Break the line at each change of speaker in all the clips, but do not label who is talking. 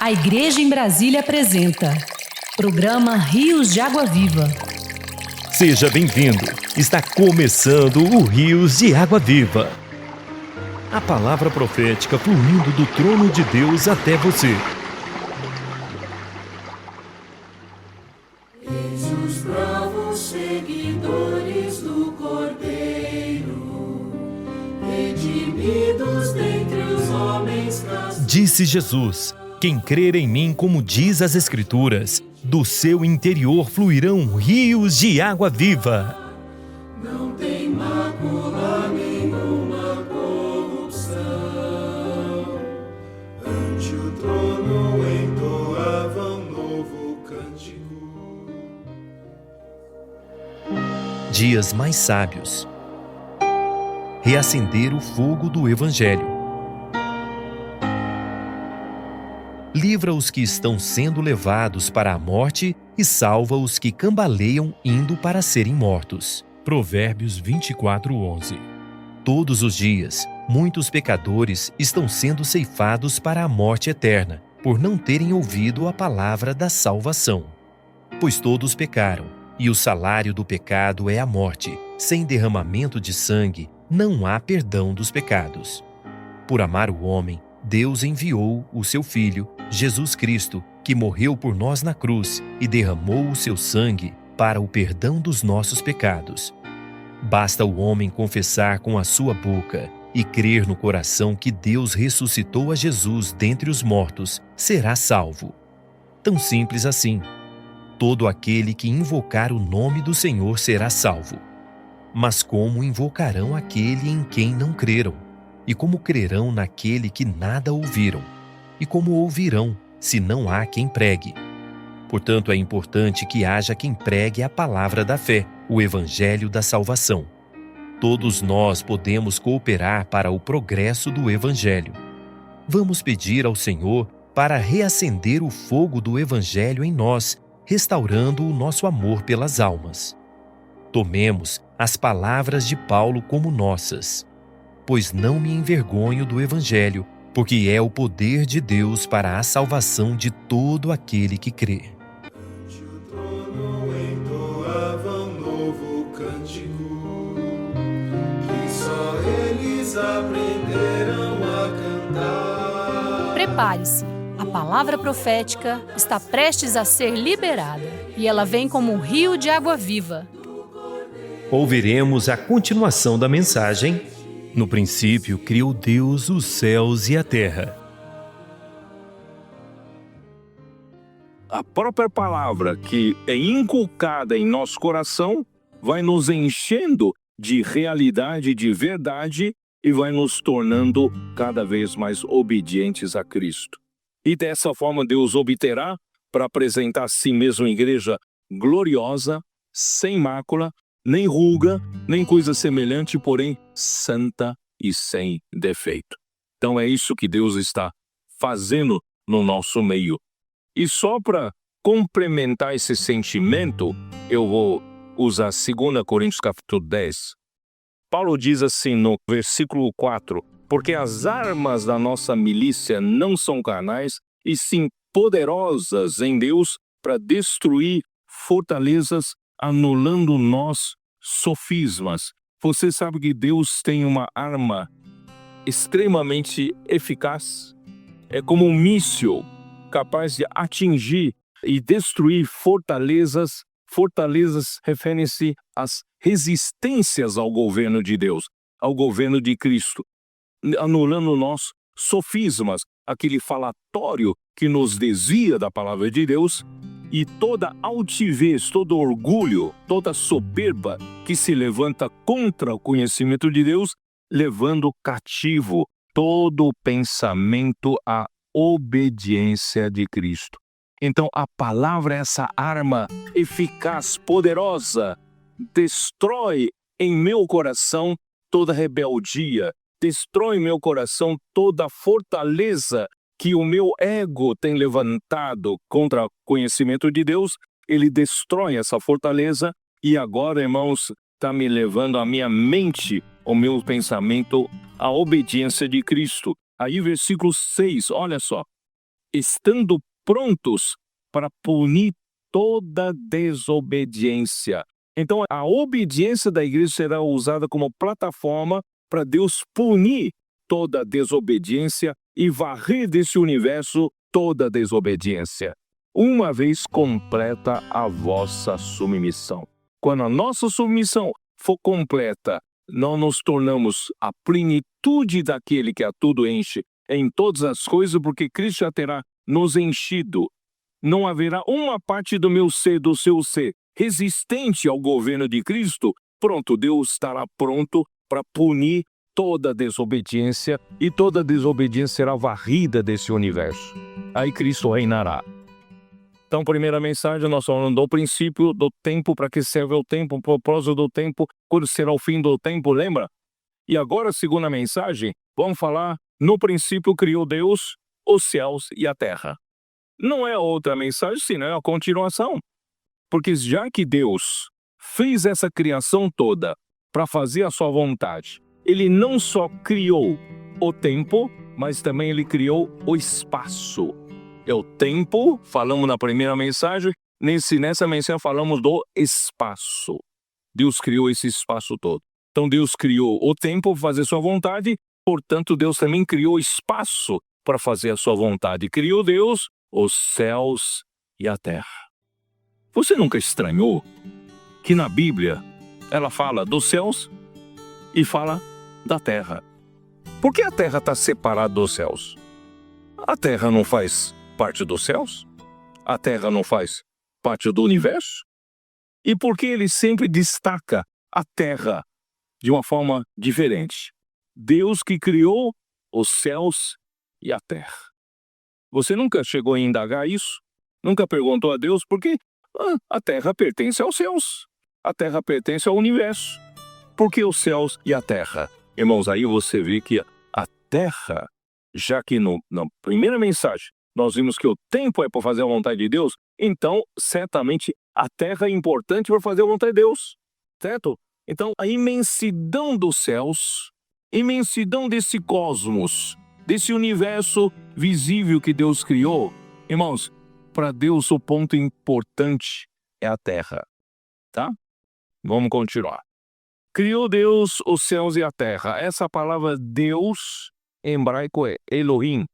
A Igreja em Brasília apresenta Programa Rios de Água Viva.
Seja bem-vindo. Está começando o Rios de Água Viva. A palavra profética fluindo do trono de Deus até você.
Eis os bravos seguidores do Cordeiro, redimidos dentre os homens castigados.
Disse Jesus: quem crer em mim, como diz as Escrituras, do seu interior fluirão rios de água viva.
Não tem mácula nenhuma corrupção. Ante o trono entoavam novo cântico.
Dias mais sábios. Reacender o fogo do Evangelho. Livra os que estão sendo levados para a morte e salva os que cambaleiam indo para serem mortos. Provérbios 24:11. Todos os dias, muitos pecadores estão sendo ceifados para a morte eterna, por não terem ouvido a palavra da salvação. Pois todos pecaram, e o salário do pecado é a morte. Sem derramamento de sangue, não há perdão dos pecados. Por amar o homem, Deus enviou o seu Filho, Jesus Cristo, que morreu por nós na cruz e derramou o seu sangue para o perdão dos nossos pecados. Basta o homem confessar com a sua boca e crer no coração que Deus ressuscitou a Jesus dentre os mortos, será salvo. Tão simples assim. Todo aquele que invocar o nome do Senhor será salvo. Mas como invocarão aquele em quem não creram? E como crerão naquele que nada ouviram? E como ouvirão, se não há quem pregue? Portanto, é importante que haja quem pregue a palavra da fé, o Evangelho da salvação. Todos nós podemos cooperar para o progresso do Evangelho. Vamos pedir ao Senhor para reacender o fogo do Evangelho em nós, restaurando o nosso amor pelas almas. Tomemos as palavras de Paulo como nossas. Pois não me envergonho do Evangelho, porque é o poder de Deus para a salvação de todo aquele que crê.
Ante o trono entoavam novo cântico, que só eles aprenderam a cantar.
Prepare-se, a palavra profética está prestes a ser liberada e ela vem como um rio de água viva.
Ouviremos a continuação da mensagem. No princípio, criou Deus os céus e a terra.
A própria palavra que é inculcada em nosso coração vai nos enchendo de realidade, de verdade e vai nos tornando cada vez mais obedientes a Cristo. E dessa forma Deus obterá para apresentar a si mesmo uma igreja gloriosa, sem mácula, nem ruga, nem coisa semelhante, porém santa e sem defeito. Então é isso que Deus está fazendo no nosso meio. E só para complementar esse sentimento, eu vou usar 2 Coríntios capítulo 10. Paulo diz assim no versículo 4, porque as armas da nossa milícia não são carnais, e sim poderosas em Deus para destruir fortalezas, anulando nós sofismas. Você sabe que Deus tem uma arma extremamente eficaz. É como um míssil capaz de atingir e destruir fortalezas. Fortalezas referem-se às resistências ao governo de Deus, ao governo de Cristo, anulando nós sofismas, aquele falatório que nos desvia da palavra de Deus, e toda altivez, todo orgulho, toda soberba que se levanta contra o conhecimento de Deus, levando cativo todo pensamento à obediência de Cristo. Então a palavra é essa arma eficaz, poderosa, destrói em meu coração toda rebeldia, destrói em meu coração toda fortaleza que o meu ego tem levantado contra o conhecimento de Deus. Ele destrói essa fortaleza e agora, irmãos, está me levando a minha mente, o meu pensamento, à obediência de Cristo. Aí versículo 6, olha só. estando prontos para punir toda desobediência. Então, a obediência da igreja será usada como plataforma para Deus punir toda desobediência e varrer desse universo toda desobediência. Uma vez completa a vossa submissão. Quando a nossa submissão for completa, nós nos tornamos a plenitude daquele que a tudo enche em todas as coisas, porque Cristo já terá nos enchido. Não haverá uma parte do meu ser, do seu ser, resistente ao governo de Cristo. Pronto, Deus estará pronto para punir toda desobediência, e toda desobediência será varrida desse universo. Aí Cristo reinará. Então, primeira mensagem, nós falamos do princípio do tempo, para que serve o tempo, o propósito do tempo, quando será o fim do tempo, lembra? E agora, segunda mensagem, vamos falar, no princípio criou Deus os céus e a terra. Não é outra mensagem, senão é a continuação. Porque já que Deus fez essa criação toda para fazer a sua vontade, Ele não só criou o tempo, mas também Ele criou o espaço. É o tempo, falamos na primeira mensagem, nessa mensagem falamos do espaço. Deus criou esse espaço todo. Então Deus criou o tempo para fazer sua vontade, portanto Deus também criou o espaço para fazer a sua vontade. Criou Deus os céus e a terra. Você nunca estranhou que na Bíblia ela fala dos céus e fala da terra? Por que a terra está separada dos céus? A terra não faz parte dos céus? A terra não faz parte do universo? E por que ele sempre destaca a terra de uma forma diferente? Deus que criou os céus e a terra. Você nunca chegou a indagar isso? Nunca perguntou a Deus por que a terra pertence aos céus? A terra pertence ao universo. Por que os céus e a terra? Irmãos, aí você vê que a terra, já que na primeira mensagem nós vimos que o tempo é para fazer a vontade de Deus, então certamente a terra é importante para fazer a vontade de Deus, certo? Então a imensidão dos céus, imensidão desse cosmos, desse universo visível que Deus criou, irmãos, para Deus o ponto importante é a terra, tá? Vamos continuar. Criou Deus os céus e a terra. Essa palavra Deus em hebraico é Elohim.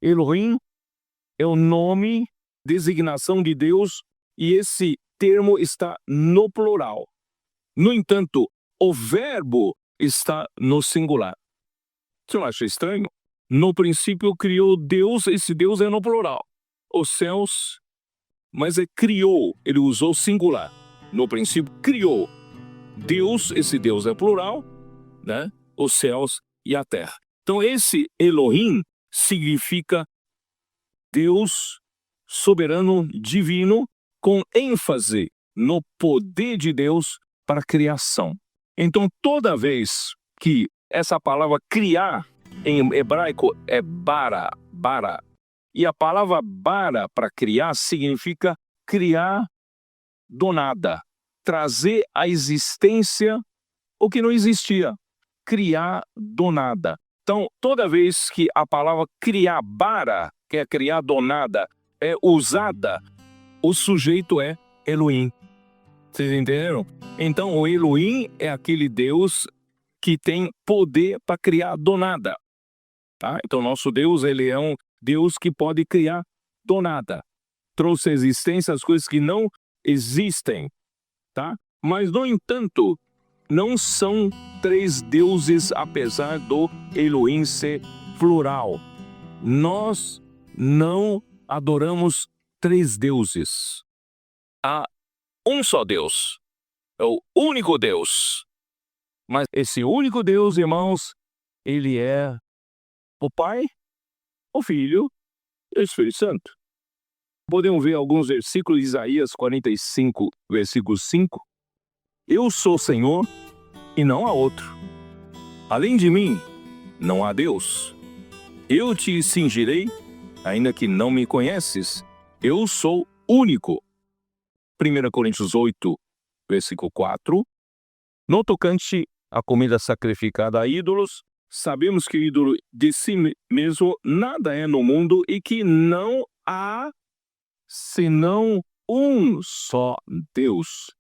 Elohim é o nome, designação de Deus, e esse termo está no plural. No entanto, o verbo está no singular. Você não acha estranho? No princípio criou Deus, esse Deus é no plural. Os céus, mas criou, ele usou singular. No princípio criou Deus, esse Deus é plural, né? Os céus e a terra. Então esse Elohim significa Deus soberano, divino, com ênfase no poder de Deus para a criação. Então toda vez que essa palavra criar em hebraico é bara, e a palavra bara para criar significa criar do nada, trazer à existência o que não existia, criar do nada. Então, toda vez que a palavra criar, bara, que é criar do nada, é usada, o sujeito é Elohim. Vocês entenderam? Então, o Elohim é aquele Deus que tem poder para criar do nada. Tá? Então, nosso Deus, ele é um Deus que pode criar do nada. Trouxe à existência as coisas que não existem. Tá? Mas, no entanto, não são três deuses, apesar do Elohim ser plural. Nós não adoramos três deuses. Há um só Deus. É o único Deus. Mas esse único Deus, irmãos, ele é o Pai, o Filho e o Espírito Santo. Podemos ver alguns versículos de Isaías 45, versículo 5. Eu sou o Senhor e não há outro. Além de mim, não há Deus. Eu te cingirei, ainda que não me conheces. Eu sou único. 1 Coríntios 8, versículo 4. No tocante à comida sacrificada a ídolos, sabemos que o ídolo de si mesmo nada é no mundo e que não há senão um só Deus.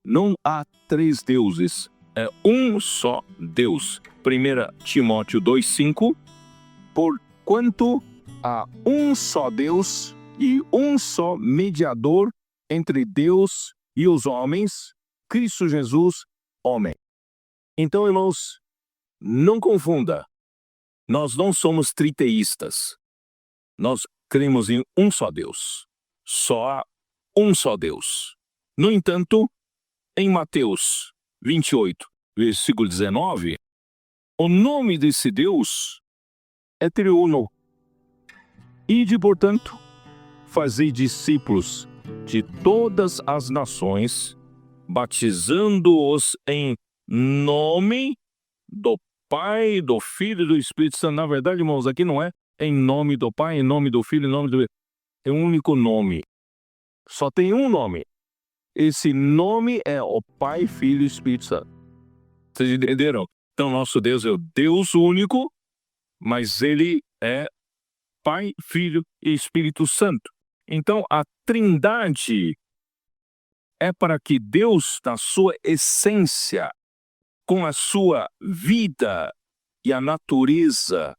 Não há três deuses, é um só Deus. 1 Timóteo 2,5. Porquanto há um só Deus e um só mediador entre Deus e os homens, Cristo Jesus, homem. Então, irmãos, não confunda. Nós não somos triteístas. Nós cremos em um só Deus. Só há um só Deus. No entanto, em Mateus 28, versículo 19, o nome desse Deus é triuno. Ide, portanto, fazei discípulos de todas as nações, batizando-os em nome do Pai, do Filho e do Espírito Santo. Na verdade, irmãos, aqui não é em nome do Pai, em nome do Filho, em nome do... É um único nome. Só tem um nome. Esse nome é o Pai, Filho e Espírito Santo. Vocês entenderam? Então, nosso Deus é o Deus único, mas Ele é Pai, Filho e Espírito Santo. Então, a Trindade é para que Deus, na sua essência, com a sua vida e a natureza,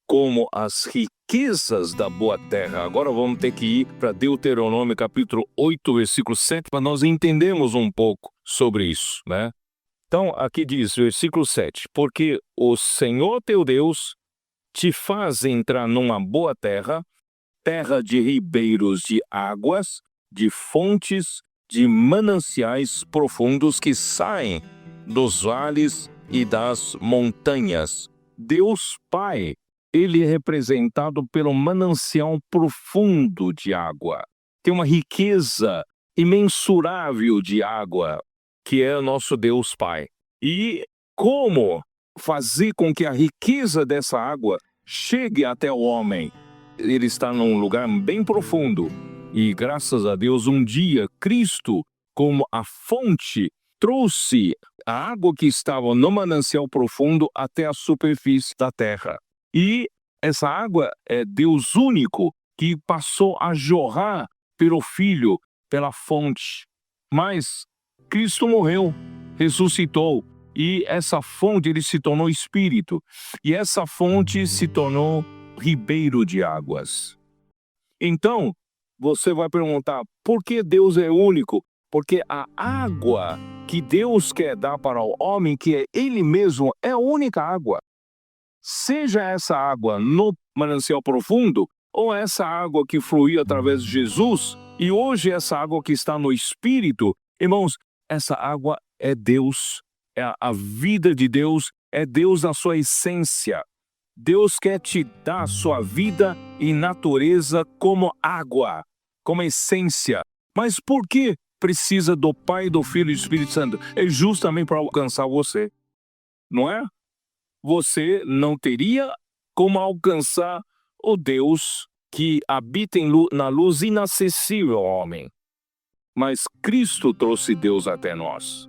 como as riquezas da boa terra. Agora vamos ter que ir para Deuteronômio capítulo 8, versículo 7, para nós entendermos um pouco sobre isso, né? Então, aqui diz, versículo 7, porque o Senhor teu Deus te faz entrar numa boa terra, terra de ribeiros de águas, de fontes, de mananciais profundos que saem dos vales e das montanhas. Deus Pai, Ele é representado pelo manancial profundo de água. Tem uma riqueza imensurável de água, que é o nosso Deus Pai. E como fazer com que a riqueza dessa água chegue até o homem? Ele está num lugar bem profundo. E graças a Deus, um dia, Cristo, como a fonte, trouxe a água que estava no manancial profundo até a superfície da terra. E essa água é Deus único que passou a jorrar pelo Filho, pela fonte. Mas Cristo morreu, ressuscitou, e essa fonte ele se tornou Espírito. E essa fonte se tornou ribeiro de águas. Então, você vai perguntar, por que Deus é único? Porque a água que Deus quer dar para o homem, que é Ele mesmo, é a única água. Seja essa água no manancial profundo, ou essa água que fluiu através de Jesus, e hoje essa água que está no Espírito, irmãos, essa água é Deus, é a vida de Deus, é Deus na sua essência. Deus quer te dar sua vida e natureza como água, como essência. Mas por que precisa do Pai, do Filho e do Espírito Santo? É justamente para alcançar você, não é? Você não teria como alcançar o Deus que habita na luz inacessível ao homem. Mas Cristo trouxe Deus até nós.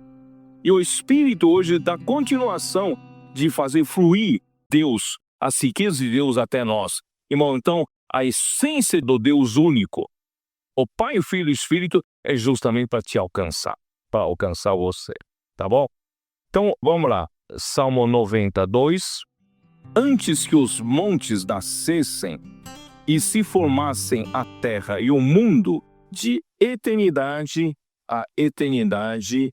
E o Espírito hoje dá continuação de fazer fluir Deus, as riquezas de Deus até nós. Irmão, então, a essência do Deus único, o Pai, o Filho e o Espírito, é justamente para te alcançar, para alcançar você, tá bom? Então, vamos lá. Salmo 92. Antes que os montes nascessem e se formassem a terra e o mundo, de eternidade a eternidade,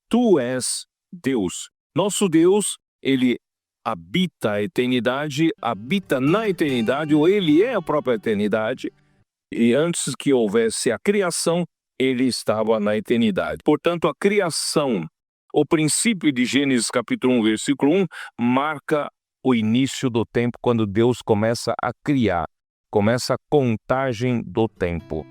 Tu és Deus. Nosso Deus, Ele habita a eternidade, habita na eternidade, ou Ele é a própria eternidade. E antes que houvesse a criação, Ele estava na eternidade. Portanto, a criação, o princípio de Gênesis capítulo 1, versículo 1, marca o início do tempo, quando Deus começa a criar, começa a contagem do tempo.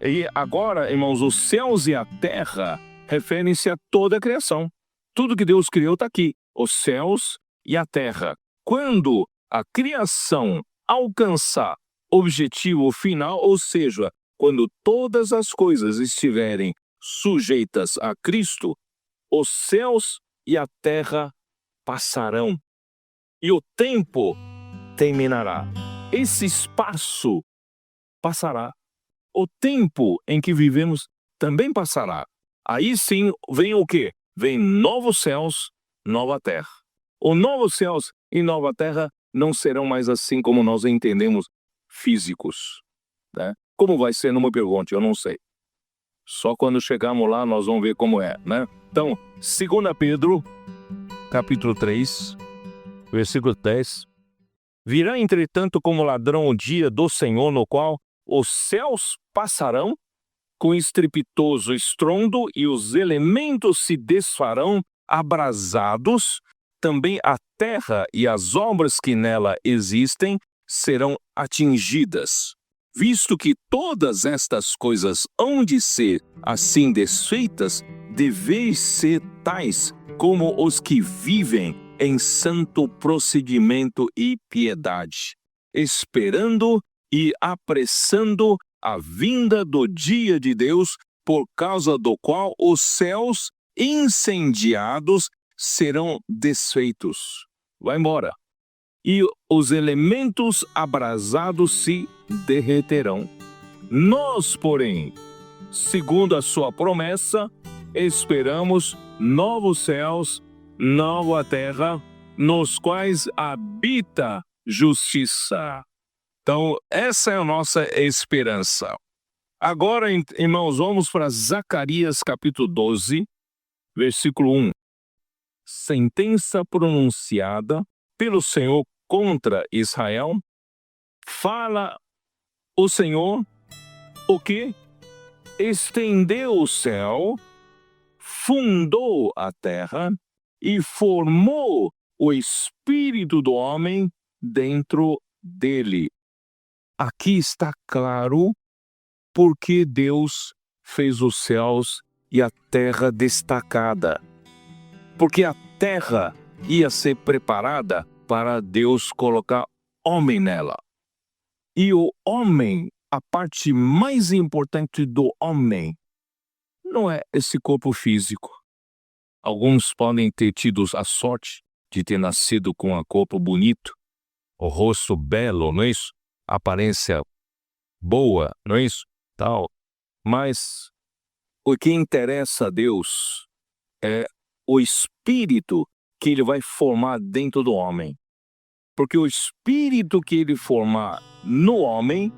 E agora, irmãos, os céus e a terra referem-se a toda a criação. Tudo que Deus criou está aqui, os céus e a terra. Quando a criação alcançar o objetivo final, ou seja, quando todas as coisas estiverem sujeitas a Cristo, os céus e a terra passarão. e o tempo terminará. Esse espaço passará. O tempo em que vivemos também passará. Aí sim vem o quê? Vem novos céus, nova terra. Os novos céus e nova terra não serão mais assim como nós entendemos, físicos, né? Como vai ser, não me pergunte, eu não sei. Só quando chegarmos lá nós vamos ver como é, né? Então, 2 Pedro, capítulo 3, versículo 10. Virá, entretanto, como ladrão o dia do Senhor, no qual os céus passarão com estrepitoso estrondo e os elementos se desfarão abrasados, também a terra e as obras que nela existem serão atingidas. Visto que todas estas coisas hão de ser assim desfeitas, deveis ser tais como os que vivem em santo procedimento e piedade, esperando e apressando a vinda do dia de Deus, por causa do qual os céus incendiados serão desfeitos. Vai embora. E os elementos abrasados se derreterão. Nós, porém, segundo a sua promessa, esperamos novos céus, nova terra, nos quais habita justiça. Então, essa é a nossa esperança. Agora, irmãos, vamos para Zacarias capítulo 12, versículo 1. Sentença pronunciada pelo Senhor contra Israel. Fala o Senhor o que? Estendeu o céu, fundou a terra e formou o espírito do homem dentro dele. Aqui está claro porque Deus fez os céus e a terra destacada. Porque a terra ia ser preparada para Deus colocar homem nela. E o homem, a parte mais importante do homem, não é esse corpo físico. Alguns podem ter tido a sorte de ter nascido com um corpo bonito, o rosto belo, não é isso? A aparência boa, não é isso? Tal. Mas o que interessa a Deus é o espírito que ele vai formar dentro do homem. Porque o espírito que ele formar no homem,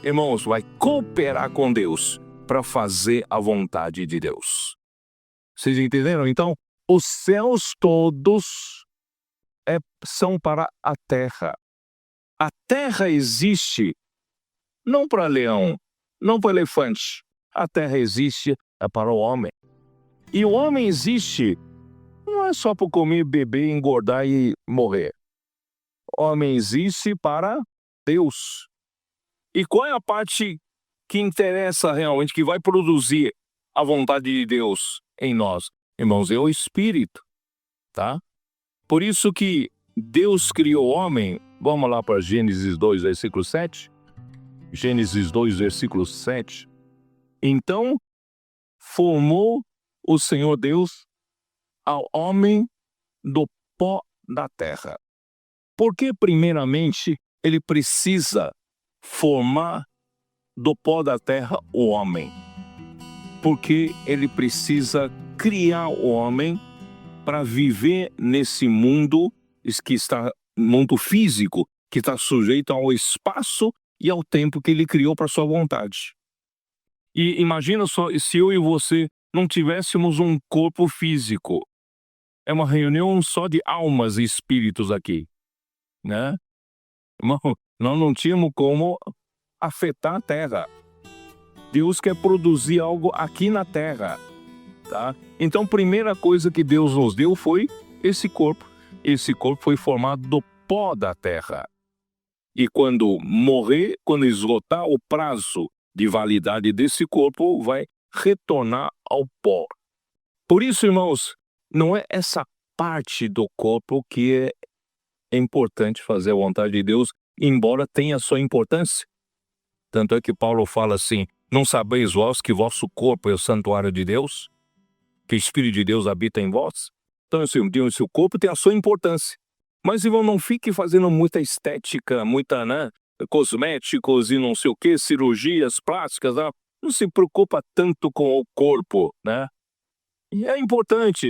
irmãos, vai cooperar com Deus para fazer a vontade de Deus. Vocês entenderam? Então, os céus todos são para a terra. A terra existe não para leão, não para elefante. A terra existe para o homem. E o homem existe não é só para comer, beber, engordar e morrer. O homem existe para Deus. E qual é a parte que interessa realmente, que vai produzir a vontade de Deus em nós? Irmãos, é o Espírito, tá? Por isso que Deus criou o homem. Vamos lá para Gênesis 2, versículo 7. Gênesis 2, versículo 7. Então, formou o Senhor Deus ao homem do pó da terra. Porque, primeiramente, ele precisa formar do pó da terra o homem. Porque ele precisa criar o homem para viver nesse mundo que está mundo físico, que está sujeito ao espaço e ao tempo que ele criou para sua vontade. E imagina só se eu e você não tivéssemos um corpo físico. É uma reunião só de almas e espíritos aqui, né? Irmão, nós não tínhamos como afetar a terra. Deus quer produzir algo aqui na terra, tá? Então, a primeira coisa que Deus nos deu foi esse corpo. Esse corpo foi formado do pó da terra. E quando morrer, quando esgotar o prazo de validade desse corpo, vai retornar ao pó. Por isso, irmãos, não é essa parte do corpo que é importante fazer a vontade de Deus, embora tenha sua importância. Tanto é que Paulo fala assim: não sabeis vós que vosso corpo é o santuário de Deus? Que o Espírito de Deus habita em vós? Então, esse corpo tem a sua importância. Mas, irmão, não fique fazendo muita estética, muita, cosméticos e não sei o que, cirurgias plásticas, né? Não se preocupa tanto com o corpo, né? E é importante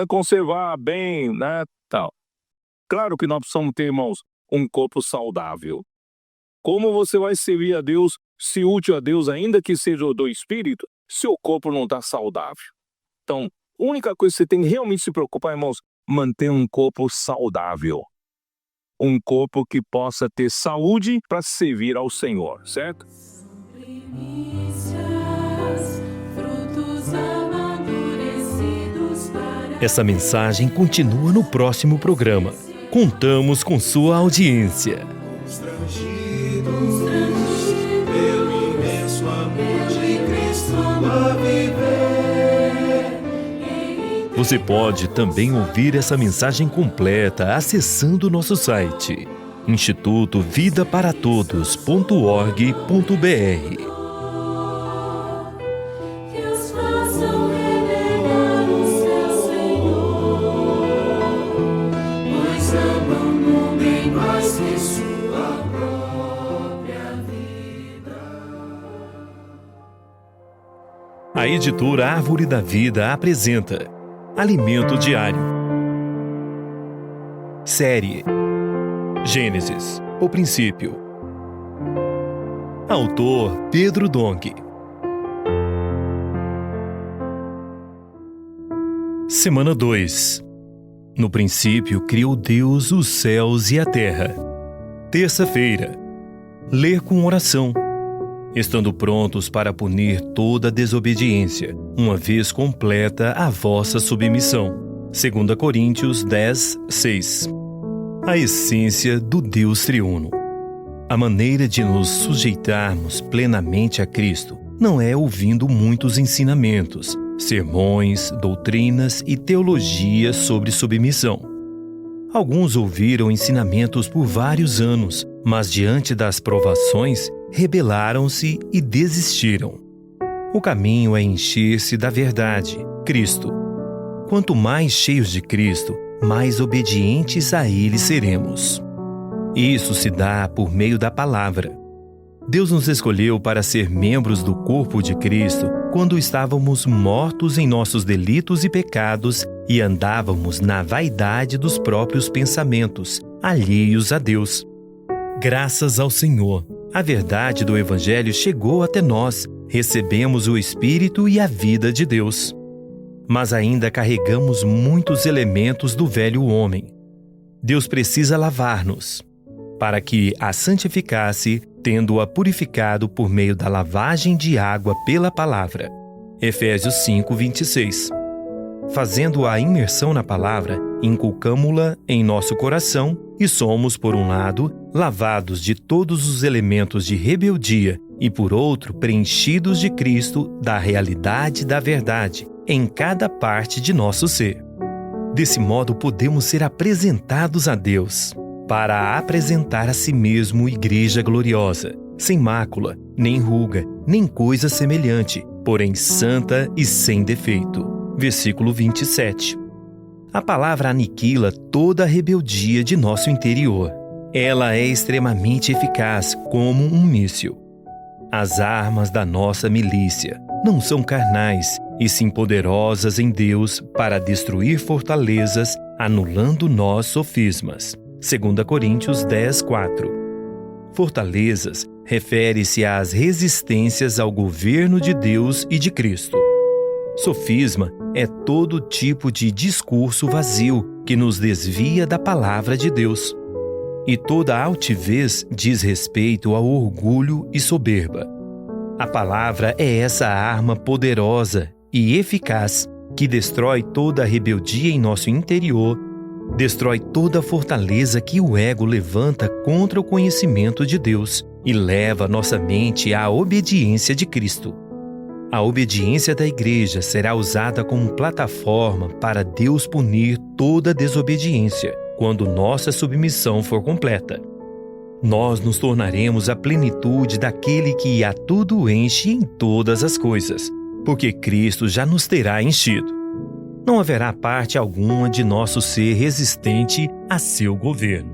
conservar bem, né, tal. Claro que nós precisamos ter, irmãos, um corpo saudável. Como você vai servir a Deus, se útil a Deus, ainda que seja do Espírito, se o corpo não está saudável? Então, a única coisa que você tem que realmente se preocupar, irmãos, manter um corpo saudável. Um corpo que possa ter saúde para servir ao Senhor, certo?
Essa mensagem continua no próximo programa. Contamos com sua audiência.
Constrangidos pelo imenso amor de Cristo a viver.
Você pode também ouvir essa mensagem completa acessando nosso site institutovidaparatodos.org.br. A editora Árvore da Vida apresenta Alimento Diário. Série Gênesis, o princípio. Autor Pedro Dong. Semana 2. No princípio criou Deus os céus e a terra. Terça-feira. Ler com oração. Estando prontos para punir toda desobediência, uma vez completa a vossa submissão. 2 Coríntios 10, 6. A essência do Deus triuno. A maneira de nos sujeitarmos plenamente a Cristo não é ouvindo muitos ensinamentos, sermões, doutrinas e teologias sobre submissão. Alguns ouviram ensinamentos por vários anos, mas diante das provações, rebelaram-se e desistiram. O caminho é encher-se da verdade, Cristo. Quanto mais cheios de Cristo, mais obedientes a Ele seremos. Isso se dá por meio da palavra. Deus nos escolheu para ser membros do corpo de Cristo quando estávamos mortos em nossos delitos e pecados e andávamos na vaidade dos próprios pensamentos, alheios a Deus. Graças ao Senhor, a verdade do Evangelho chegou até nós, recebemos o Espírito e a vida de Deus. Mas ainda carregamos muitos elementos do velho homem. Deus precisa lavar-nos, para que a santificasse, tendo-a purificado por meio da lavagem de água pela palavra. Efésios 5, 26. Fazendo a imersão na palavra, inculcamo-la em nosso coração e somos, por um lado, lavados de todos os elementos de rebeldia e, por outro, preenchidos de Cristo, da realidade da verdade, em cada parte de nosso ser. Desse modo, podemos ser apresentados a Deus, para apresentar a si mesmo igreja gloriosa, sem mácula, nem ruga, nem coisa semelhante, porém santa e sem defeito. Versículo 27. A palavra aniquila toda a rebeldia de nosso interior. Ela é extremamente eficaz como um míssil. As armas da nossa milícia não são carnais, e sim poderosas em Deus para destruir fortalezas, anulando nós sofismas. 2 Coríntios 10, 4. Fortalezas refere-se às resistências ao governo de Deus e de Cristo. Sofisma é todo tipo de discurso vazio que nos desvia da palavra de Deus. E toda altivez diz respeito ao orgulho e soberba. A palavra é essa arma poderosa e eficaz que destrói toda a rebeldia em nosso interior, destrói toda a fortaleza que o ego levanta contra o conhecimento de Deus e leva nossa mente à obediência de Cristo. A obediência da igreja será usada como plataforma para Deus punir toda desobediência, quando nossa submissão for completa. Nós nos tornaremos a plenitude daquele que a tudo enche em todas as coisas, porque Cristo já nos terá enchido. Não haverá parte alguma de nosso ser resistente a seu governo.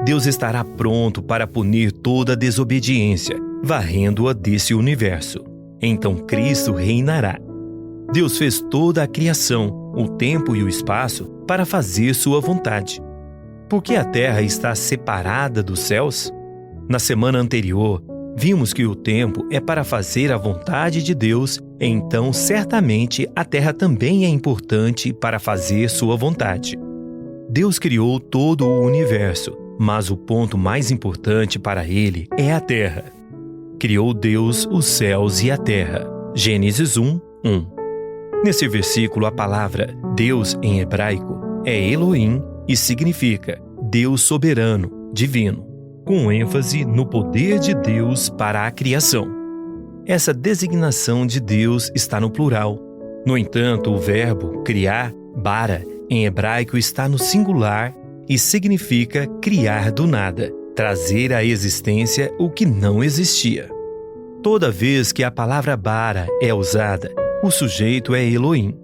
Deus estará pronto para punir toda a desobediência, varrendo-a desse universo. Então Cristo reinará. Deus fez toda a criação, o tempo e o espaço, para fazer sua vontade. Por que a terra está separada dos céus? Na semana anterior, vimos que o tempo é para fazer a vontade de Deus, então certamente a terra também é importante para fazer sua vontade. Deus criou todo o universo, mas o ponto mais importante para ele é a terra. Criou Deus os céus e a terra. Gênesis 1:1. Nesse versículo, a palavra Deus em hebraico é Elohim e significa Deus soberano, divino, com ênfase no poder de Deus para a criação. Essa designação de Deus está no plural. No entanto, o verbo criar, bara, em hebraico está no singular e significa criar do nada, trazer à existência o que não existia. Toda vez que a palavra bara é usada, o sujeito é Elohim.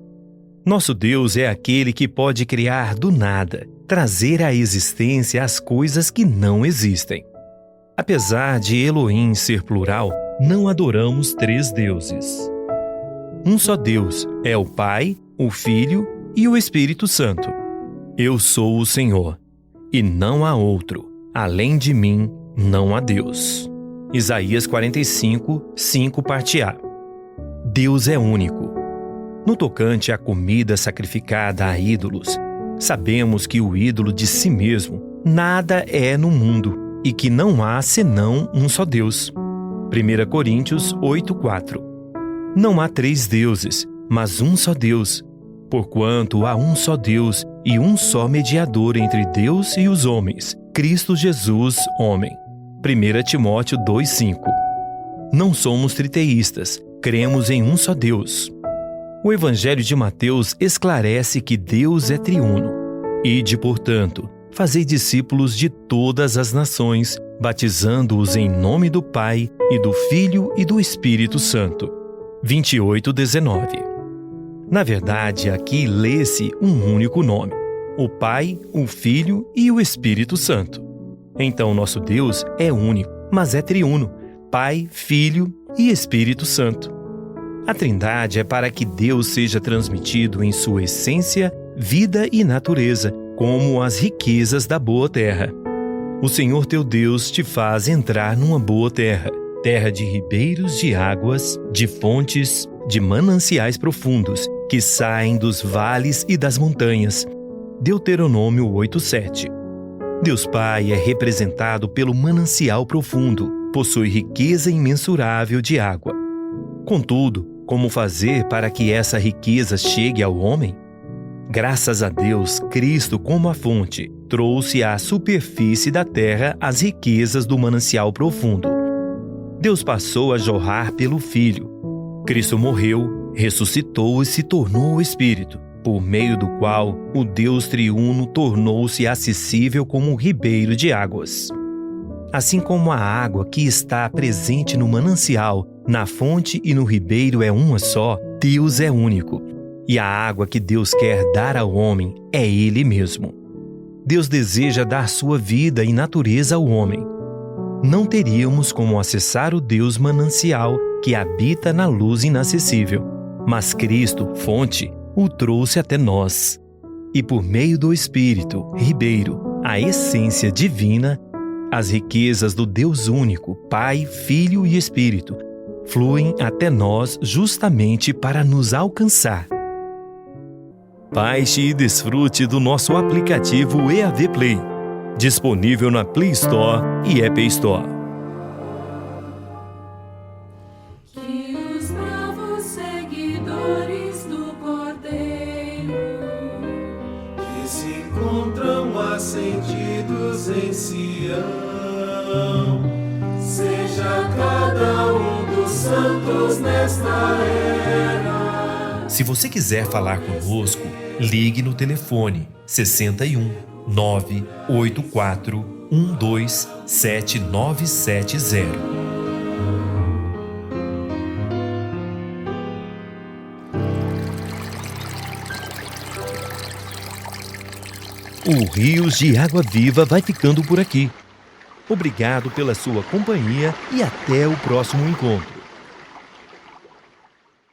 Nosso Deus é aquele que pode criar do nada, trazer à existência as coisas que não existem. Apesar de Elohim ser plural, não adoramos três deuses. Um só Deus é o Pai, o Filho e o Espírito Santo. Eu sou o Senhor, e não há outro. Além de mim, não há Deus. Isaías 45:5, parte A. Deus é único. No tocante à comida sacrificada a ídolos, sabemos que o ídolo de si mesmo nada é no mundo e que não há senão um só Deus. 1 Coríntios 8:4. Não há três deuses, mas um só Deus, porquanto há um só Deus e um só mediador entre Deus e os homens, Cristo Jesus, homem. 1 Timóteo 2:5. Não somos triteístas, cremos em um só Deus. O Evangelho de Mateus esclarece que Deus é triuno. Ide, portanto, fazei discípulos de todas as nações, batizando-os em nome do Pai, e do Filho e do Espírito Santo. 28:19. Na verdade, aqui lê-se um único nome: o Pai, o Filho e o Espírito Santo. Então, nosso Deus é único, mas é triuno: Pai, Filho e Espírito Santo. A Trindade é para que Deus seja transmitido em sua essência, vida e natureza, como as riquezas da boa terra. O Senhor teu Deus te faz entrar numa boa terra, terra de ribeiros de águas, de fontes, de mananciais profundos, que saem dos vales e das montanhas. Deuteronômio 8:7. Deus Pai é representado pelo manancial profundo, possui riqueza imensurável de água. Contudo, como fazer para que essa riqueza chegue ao homem? Graças a Deus, Cristo, como a fonte, trouxe à superfície da terra as riquezas do manancial profundo. Deus passou a jorrar pelo Filho. Cristo morreu, ressuscitou e se tornou o Espírito, por meio do qual o Deus triuno tornou-se acessível como um ribeiro de águas. Assim como a água que está presente no manancial, na fonte e no ribeiro é uma só, Deus é único. E a água que Deus quer dar ao homem é Ele mesmo. Deus deseja dar sua vida e natureza ao homem. Não teríamos como acessar o Deus manancial que habita na luz inacessível, mas Cristo, fonte, o trouxe até nós. E por meio do Espírito, ribeiro, a essência divina, as riquezas do Deus único, Pai, Filho e Espírito, fluem até nós justamente para nos alcançar. Baixe e desfrute do nosso aplicativo EAV Play, disponível na Play Store e App Store.
Que os bravos seguidores do Cordeiro, que se encontram assentidos em Sião, seja cada um dos santos nesta era.
Se você quiser falar conosco, ligue no telefone 61 984 12 7970. O Rios de Água Viva vai ficando por aqui. Obrigado pela sua companhia e até o próximo encontro.